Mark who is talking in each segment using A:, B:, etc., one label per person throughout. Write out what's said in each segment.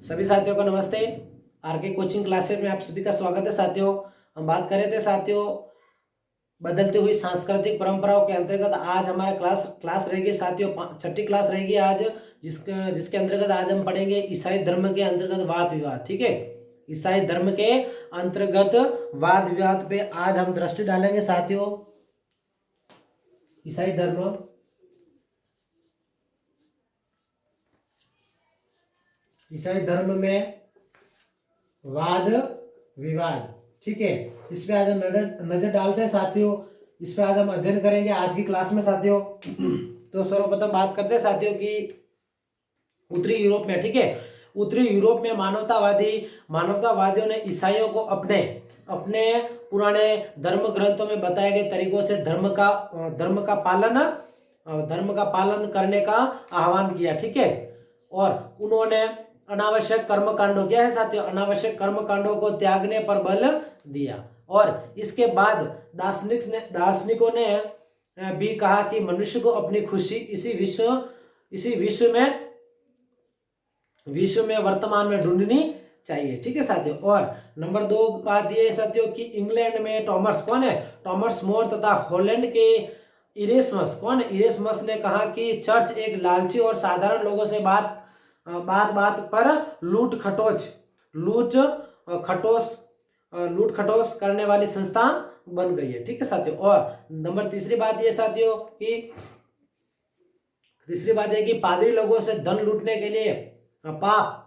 A: सभी साथियों को नमस्ते। आरके कोचिंग क्लासेस में आप सभी का स्वागत है साथियों। हम बात कर रहे थे साथियों बदलती हुई सांस्कृतिक परंपराओं के अंतर्गत आज हमारा क्लास रहेगी साथियों, छठी क्लास रहेगी आज, जिसके अंतर्गत आज हम पढ़ेंगे ईसाई धर्म के अंतर्गत वाद विवाद। ठीक है, ईसाई धर्म के अंतर्गत वाद विवाद पे आज हम दृष्टि डालेंगे साथियों। ईसाई धर्म, ईसाई धर्म में वाद विवाद। ठीक है, इस पे आज हम नजर डालते हैं साथियों। इस पे आज हम अध्ययन करेंगे आज की क्लास में साथियों। तो सर्वप्रथम बात करते हैं साथियों की उत्तरी यूरोप में। ठीक है, उत्तरी यूरोप में मानवतावादियों ने ईसाइयों को अपने अपने पुराने धर्म ग्रंथों में बताए गए तरीकों से धर्म का पालन करने का आह्वान किया। ठीक है, और उन्होंने अनावश्यक कर्मकांडों, क्या है साथियों, अनावश्यक कर्मकांडों को त्यागने पर बल दिया। और इसके बाद दार्शनिकों ने भी कहा कि मनुष्य को अपनी खुशी इसी विश्व में वर्तमान में ढूंढनी चाहिए। ठीक है साथियों। और नंबर 2 बात ये साथियों कि इंग्लैंड में टॉमस, कौन है, टॉमस मोर, तथा हॉलैंड के इरेस्मस, कौन है, इरेस्मस ने कहा कि चर्च एक लालची और साधारण लोगों से बात पर लूट खटोस करने वाली संस्था बन गई है। ठीक है साथियों। और नंबर तीसरी बात है कि पादरी लोगों से धन लूटने के लिए पाप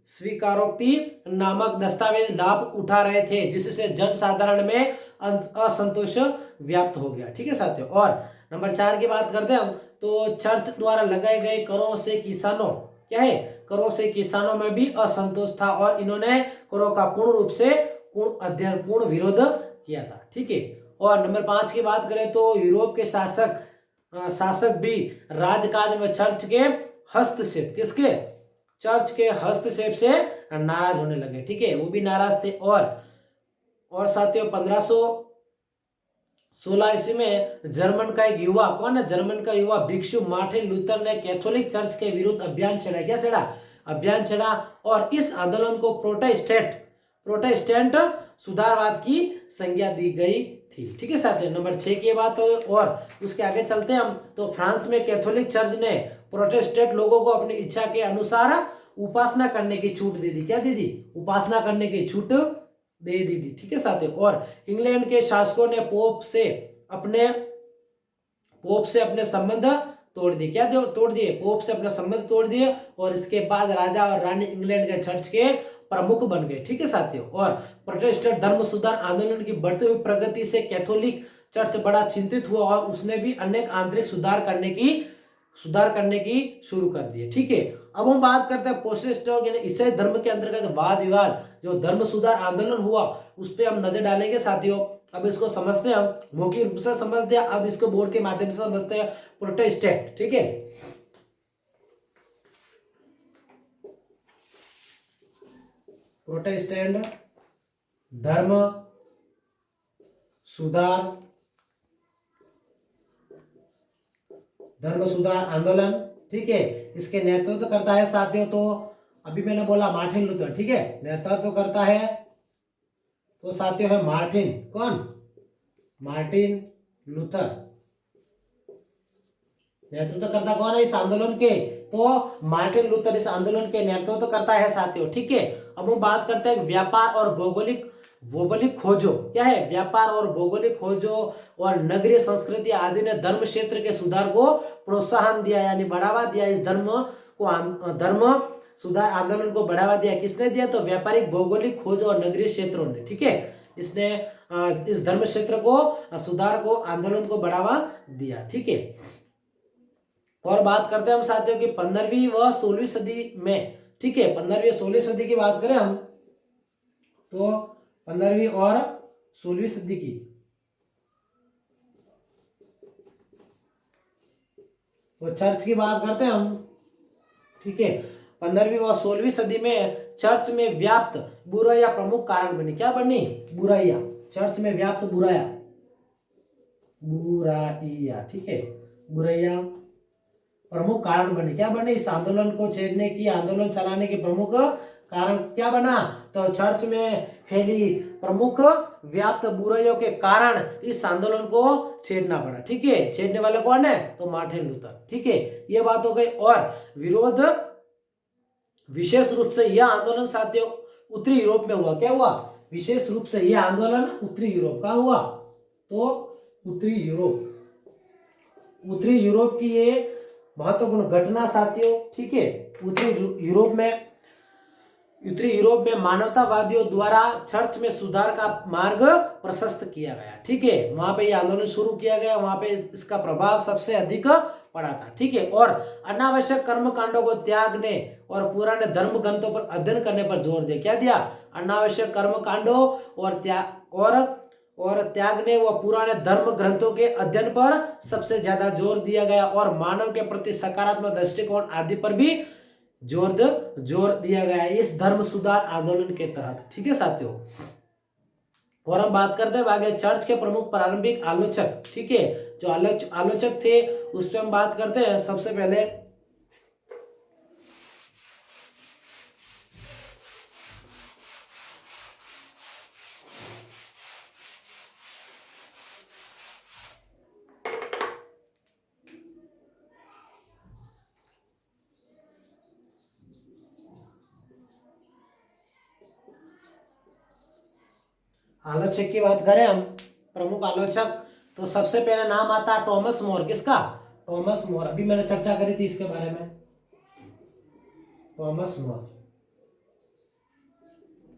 A: स्वीकारोक्ति नामक दस्तावेज लाभ उठा रहे थे, जिससे जन साधारण में असंतोष व्याप्त हो गया। ठीक है साथियों। और नंबर 4 की बात करते हैं हम, तो चर्च द्वारा लगाए गए करों से किसानों में भी असंतोष था और इन्होंने करों का पूर्ण विरोध किया था। ठीक है। और नंबर 5 की बात करें तो यूरोप के शासक भी राजकाज में चर्च के हस्तक्षेप से नाराज होने लगे। ठीक है, वो भी नाराज थे। और साथियों 1516 ईस्वी में जर्मन का युवा भिक्षु मार्टिन लूथर ने कैथोलिक चर्च के विरुद्ध अभियान छेड़ा और इस आंदोलन को प्रोटेस्टेंट सुधारवाद की संज्ञा दी गई थी। ठीक है साथियों। नंबर 6 की बात हो और उसके आगे चलते हैं हम, तो फ्रांस में कैथोलिक चर्च ने प्रोटेस्टेंट लोगों को अपनी इच्छा के अनुसार उपासना करने की छूट दे दी। क्या दे दी? उपासना करने की छूट दे दी थी। ठीक है साथियों। और इंग्लैंड के शासकों ने पोप से अपने संबंध तोड़ दिए। क्या तोड़ दिए? पोप से अपना संबंध तोड़ दिए। और इसके बाद राजा और रानी इंग्लैंड के चर्च के प्रमुख बन गए। ठीक है साथियों। और प्रोटेस्टेंट धर्म सुधार आंदोलन की बढ़ती हुई प्रगति से कैथोलिक चर्च बड़ा चिंतित हुआ और उसने भी अनेक आंतरिक सुधार करने की शुरू कर दिए। ठीक है। अब हम बात करते हैं प्रोटेस्टेंट यानी ईसाई धर्म के अंतर्गत वाद विवाद, जो धर्म सुधार आंदोलन हुआ उस पर हम नजर डालेंगे साथियों। अब इसको समझते हैं, हम मौखिक रूप से समझते हैं, अब इसको बोर्ड के माध्यम से समझते हैं। प्रोटेस्टेंट, ठीक है, प्रोटेस्टेंट धर्म सुधार आंदोलन। ठीक है, इसके नेतृत्व करता है साथियों, तो अभी मैंने बोला मार्टिन लूथर। ठीक है, नेतृत्व करता है तो साथियों है मार्टिन, कौन? Martin Luther. नेतृत्व करता कौन है इस आंदोलन के? तो मार्टिन लूथर इस आंदोलन के नेतृत्व करता है साथियों। ठीक है। अब हम बात करते हैं व्यापार और भौगोलिक खोजों। क्या है? व्यापार और भौगोलिक खोजों और नगरीय संस्कृति आदि ने धर्म क्षेत्र के सुधार को प्रोत्साहन दिया, यानी बढ़ावा दिया। इस धर्म सुधार आंदोलन को बढ़ावा दिया किसने दिया? तो व्यापारिक भौगोलिक खोज और नगरीय क्षेत्रों ने। ठीक है, इसने इस धर्म क्षेत्र को सुधार को आंदोलन को बढ़ावा दिया। ठीक है। और बात करते हैं हम साथियों की 15वीं व 16वीं सदी में। ठीक है, 15वीं और 16वीं सदी की बात करें हम, तो 15वीं और 16वीं सदी की, तो चर्च की बात करते हैं हम। ठीक है, 15वीं और 16वीं सदी में चर्च में व्याप्त बुराइयां प्रमुख कारण बनी। क्या बनी? बुराइयां। चर्च में व्याप्त बुराइयां। ठीक है, बुराइयां प्रमुख कारण बने। क्या बने? इस आंदोलन को छेड़ने की, आंदोलन चलाने के प्रमुख कारण क्या बना? तो चर्च में फैली प्रमुख व्याप्त बुराइयों के कारण इस आंदोलन को छेड़ना पड़ा। ठीक है, छेड़ने वाले कौन है? तो मार्टिन लूथर। ठीक है, ये बात हो गई। और विरोध विशेष रूप से यह आंदोलन साथियों उत्तरी यूरोप में हुआ। क्या हुआ? विशेष रूप से यह आंदोलन उत्तरी यूरोप का हुआ। तो उत्तरी यूरोप की ये महत्वपूर्ण घटना साथियों। ठीक है, उत्तरी यूरोप में मानवतावादियों द्वारा चर्च में सुधार का मार्ग प्रशस्त किया गया। ठीक है, वहां पे ये आंदोलन शुरू किया गया, वहां पे इसका प्रभाव सबसे अधिक पड़ा था। ठीक है, और अनावश्यक कर्मकांडों को त्यागने और पुराने धर्म ग्रंथों पर अध्ययन करने पर जोर दिया। क्या दिया? अनावश्यक कर्मकांडों और त्यागने व पुराने धर्म ग्रंथों के अध्ययन पर सबसे ज्यादा जोर दिया गया, और मानव के प्रति सकारात्मक दृष्टिकोण आदि पर भी जोर दिया गया इस धर्म सुधार आंदोलन के तहत। ठीक है साथियों, और हम बात करते हैं आगे चर्च के प्रमुख प्रारंभिक आलोचक। ठीक है, जो आलोचक थे उस पर हम बात करते हैं। सबसे पहले आलोचक की बात करें हम, प्रमुख आलोचक, तो सबसे पहले नाम आता है टॉमस मोर। किसका? टॉमस मोर। अभी मैंने चर्चा करी थी इसके बारे में, टॉमस मोर।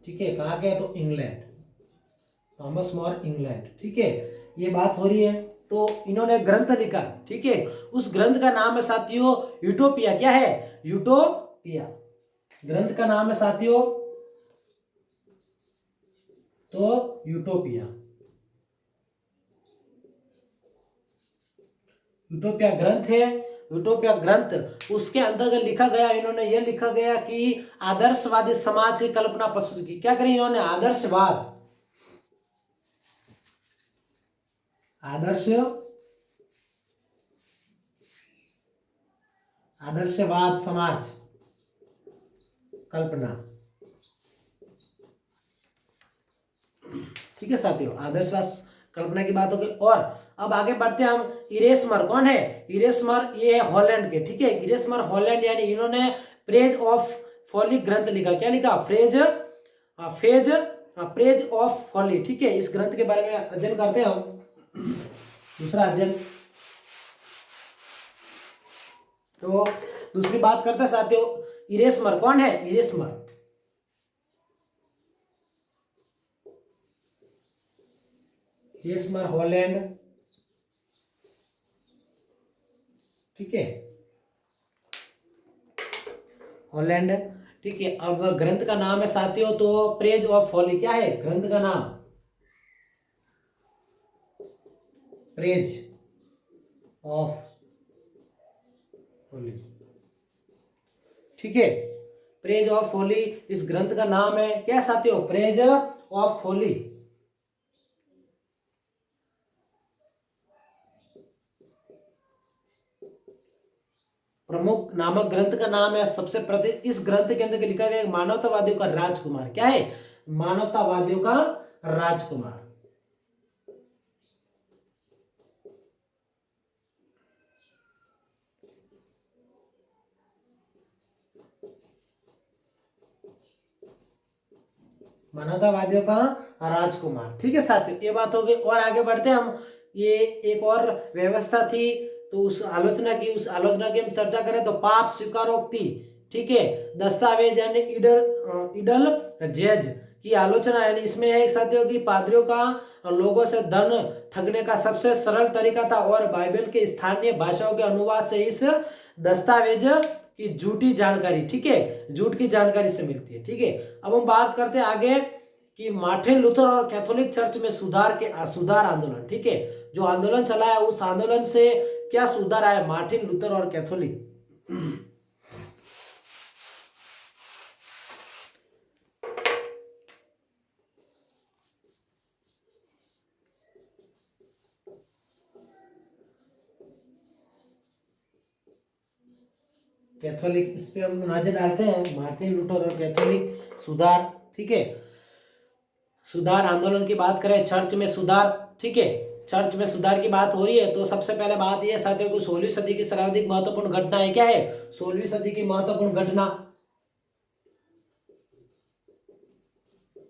A: ठीक है, कहाँ के? तो इंग्लैंड, टॉमस मोर इंग्लैंड। ठीक है, ये बात हो रही है। तो इन्होंने ग्रंथ लिखा। ठीक है, उस ग्रंथ का नाम है साथियों यूटोपिया। क्या है? यूटोपिया ग्रंथ का नाम है साथियों, तो यूटोपिया ग्रंथ है। यूटोपिया ग्रंथ, उसके अंतर्गत लिखा गया, इन्होंने यह लिखा गया कि आदर्शवादी समाज की कल्पना प्रस्तुत की। क्या करी इन्होंने? आदर्शवाद समाज कल्पना। ठीक है साथियों, आदर्शवाद कल्पना की बात हो गई। और अब आगे बढ़ते हैं हम। इरेस्मर कौन है? इरेस्मर ये हॉलैंड के। ठीक है, इरेस्मर हॉलैंड, यानी इन्होंने प्रेज ऑफ फॉली ग्रंथ लिखा। क्या लिखा? Praise of folly. ठीक है, इस ग्रंथ के बारे में अध्ययन करते हैं हम। दूसरा अध्ययन, तो दूसरी बात करते हैं साथियों, इरेस्मर कौन है? इरेस्मर हॉलैंड। ठीक है, हॉलैंड। ठीक है, अब ग्रंथ का नाम है साथियों तो प्रेज ऑफ फॉली। क्या है ग्रंथ का नाम? Praise of folly. ठीक है, प्रेज ऑफ फॉली इस ग्रंथ का नाम है। क्या साथियों? Praise of folly. प्रमुख नामक ग्रंथ का नाम है। सबसे प्रति इस ग्रंथ के अंदर लिखा गया मानवतावादियों का राजकुमार। क्या है? मानवतावादियों का राजकुमार। मानवतावादियों का राजकुमार। ठीक है साथियों, ये बात हो गई। और आगे बढ़ते हैं हम। ये एक और व्यवस्था थी, तो उस आलोचना की हम चर्चा करें तो पाप स्वीकारोक्ति। ठीक है, दस्तावेज यानी इडल जज की आलोचना, यानी इसमें है साथियों की पादरियों का लोगों से धन ठगने का सबसे सरल तरीका था, और बाइबल के स्थानीय भाषाओं के अनुवाद से इस दस्तावेज की झूठी जानकारी, ठीक है, झूठ की जानकारी से मिलती है। ठीक है, अब हम बात करते हैं आगे कि मार्टिन लूथर और कैथोलिक चर्च में सुधार आंदोलन। ठीक है, जो आंदोलन चला है उस आंदोलन से क्या सुधार आया? मार्टिन लूथर और कैथोलिक। कैथोलिक, इस पे हम नजर डालते हैं मार्टिन लूथर और कैथोलिक सुधार। ठीक है, सुधार आंदोलन की बात करें, चर्च में सुधार। ठीक है, चर्च में सुधार की बात हो रही है तो सबसे पहले बात यह साथियों को 16वीं सदी की सर्वाधिक महत्वपूर्ण घटना है, क्या है 16वीं सदी की महत्वपूर्ण घटना,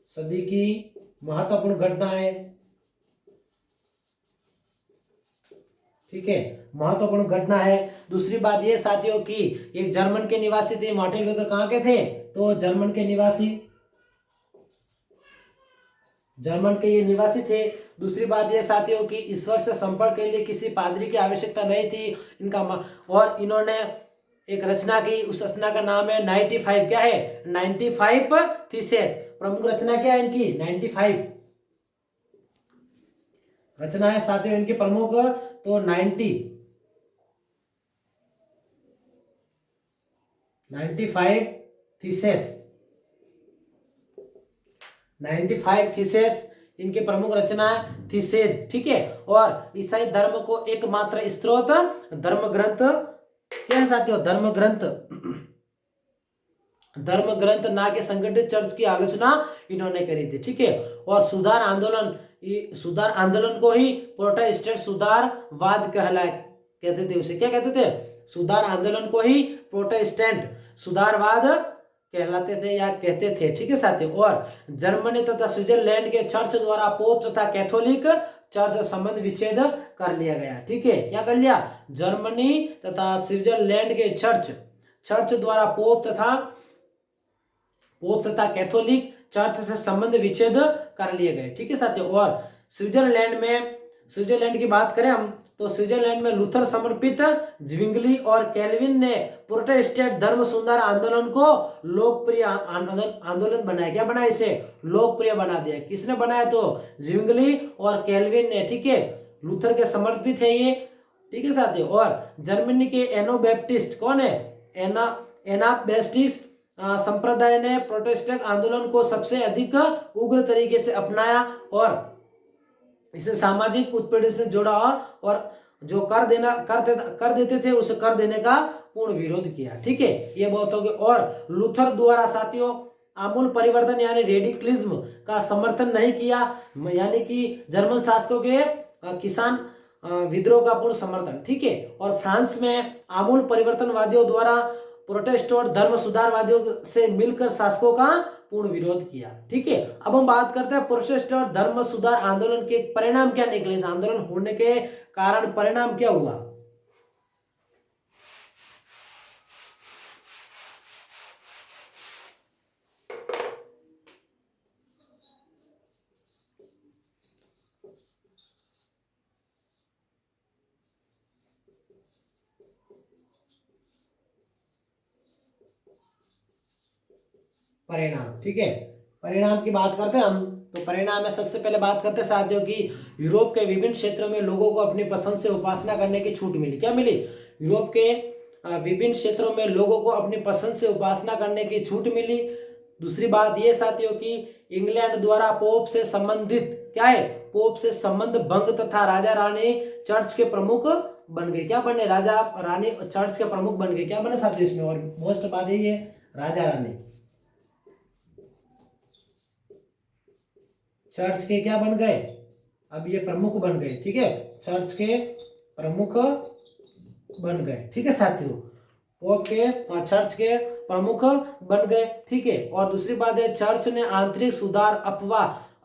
A: सदी की महत्वपूर्ण घटना है। ठीक है, महत्वपूर्ण घटना है। दूसरी बात ये साथियों की एक जर्मन के निवासी थे, मार्टिन लूथर कहाँ के थे, तो जर्मन के निवासी, जर्मन के ये निवासी थे। दूसरी बात ये साथियों की ईश्वर से संपर्क के लिए किसी पादरी की आवश्यकता नहीं थी इनका, और इन्होंने एक रचना की, उस रचना का नाम है 95, क्या है 95 थीसिस। प्रमुख रचना क्या है इनकी, 95 रचना है साथियों इनकी प्रमुख, तो 95 थीसिस, 95 थीसिस इनकी प्रमुख रचना थीसेज। ठीक है, और ईसाई धर्म को एकमात्र स्रोत धर्म ग्रंथ क्या है साथियों, धर्म ग्रंथ, धर्म ग्रंथ ना के संगठित चर्च की आलोचना इन्होंने करी थी। ठीक है, और सुधार आंदोलन, सुधार आंदोलन को ही प्रोटेस्टेंट सुधारवाद कहते थे, उसे क्या कहते थे, सुधार आंदोलन को ही प्रोटेस्टेंट सुधारवाद कहलाते थे या कहते थे। ठीक है साथियों, और जर्मनी तथा स्विट्जरलैंड के चर्च द्वारा पोप तथा कैथोलिक चर्च संबंध विच्छेद कर लिया गया। ठीक है, क्या कर लिया, जर्मनी तथा स्विट्जरलैंड के चर्च द्वारा पोप तथा कैथोलिक चर्च से संबंध विच्छेद कर लिए गए। ठीक है साथियों, और स्विट्जरलैंड की बात करें हम तो स्विट्जरलैंड में लूथर समर्पित ज्विंगली और कैल्विन ने प्रोटेस्टेंट धर्म सुधार आंदोलन को लोकप्रिय आंदोलन बनाया, क्या बनाया, इसे लोकप्रिय बना दिया। किसने बनाया, तो ज्विंगली और कैल्विन ने। ठीक है, लूथर के समर्पित है ये। ठीक है साथियों, और जर्मनी के एनाबैप्टिस्ट कौन है, एनाबैप्टिस्ट संप्रदाय ने प्रोटेस्टेंट आंदोलन को सबसे अधिक उग्र तरीके से अपनाया और इसे सामाजिक उत्पीड़न से जोड़ा और जो कर देते थे उसे कर देने का पूर्ण विरोध किया। ठीक है, ये बहुत हो गया। और लूथर द्वारा साथियों आमूल परिवर्तन यानी रेडिकलिज्म का समर्थन नहीं किया, यानी कि जर्मन शासकों के किसान विद्रोह का पूर्ण समर्थन। ठीक है, और फ्रांस में आमूल परिवर्तनवादियों द्वारा प्रोटेस्टेंट धर्म सुधारवादियों से मिलकर शासकों का पूर्ण विरोध किया। ठीक है, अब हम बात करते हैं प्रोटेस्टेंट धर्म सुधार आंदोलन के परिणाम क्या निकले, इस आंदोलन होने के कारण परिणाम क्या हुआ। परिणाम, ठीक है, परिणाम की बात करते हैं हम तो परिणाम में सबसे पहले बात करते हैं साथियों की यूरोप के विभिन्न क्षेत्रों में लोगों को अपनी पसंद से उपासना करने की छूट मिली। क्या मिली, यूरोप के विभिन्न क्षेत्रों में लोगों को अपनी पसंद से उपासना करने की छूट मिली। दूसरी बात ये साथियों की इंग्लैंड द्वारा पोप से संबंधित क्या है, पोप से संबंध भंग तथा राजा रानी चर्च के प्रमुख बन गए। क्या बने, राजा रानी चर्च के प्रमुख बन गए। क्या बने साथियों इसमें, और मोस्ट बात यही है, राजा रानी चर्च के क्या बन गए, अब ये प्रमुख बन गए। ठीक है, चर्च के प्रमुख बन गए। ठीक है साथियों, पोप के चर्च के प्रमुख बन गए। ठीक है, और दूसरी बात है चर्च ने आंतरिक सुधार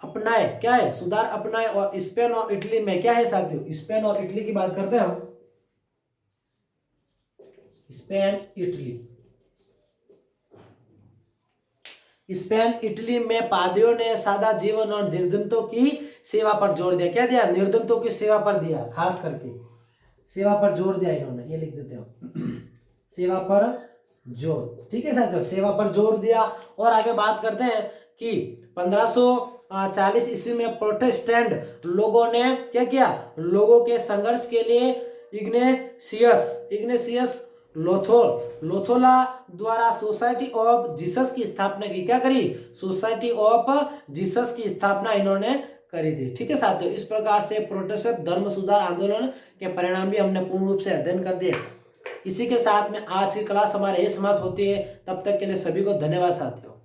A: अपनाए। क्या है, सुधार अपनाए। और स्पेन और इटली में क्या है साथियों, स्पेन और इटली की बात करते हैं हम, स्पेन इटली में पादरियों ने सादा जीवन और निर्धनों की सेवा पर जोर दिया। क्या दिया, निर्धनों की सेवा पर दिया, खास करके सेवा पर जोर दिया इन्होंने, ये लिख देते हो सेवा पर जोर। ठीक है साथियों, सेवा पर जोर दिया। और आगे बात करते हैं कि 1540 ईस्वी में प्रोटेस्टेंट लोगों ने क्या किया, लोगों के संघर्ष के लिए इग्नेशियस लोथोला द्वारा सोसाइटी ऑफ जीसस की स्थापना की। क्या करी, सोसाइटी ऑफ जीसस की स्थापना इन्होंने करी थी। ठीक है साथियों, इस प्रकार से प्रोटेस्टेंट धर्म सुधार आंदोलन के परिणाम भी हमने पूर्ण रूप से अध्ययन कर दिए। इसी के साथ में आज की क्लास हमारे समाप्त होती है। तब तक के लिए सभी को धन्यवाद साथियों।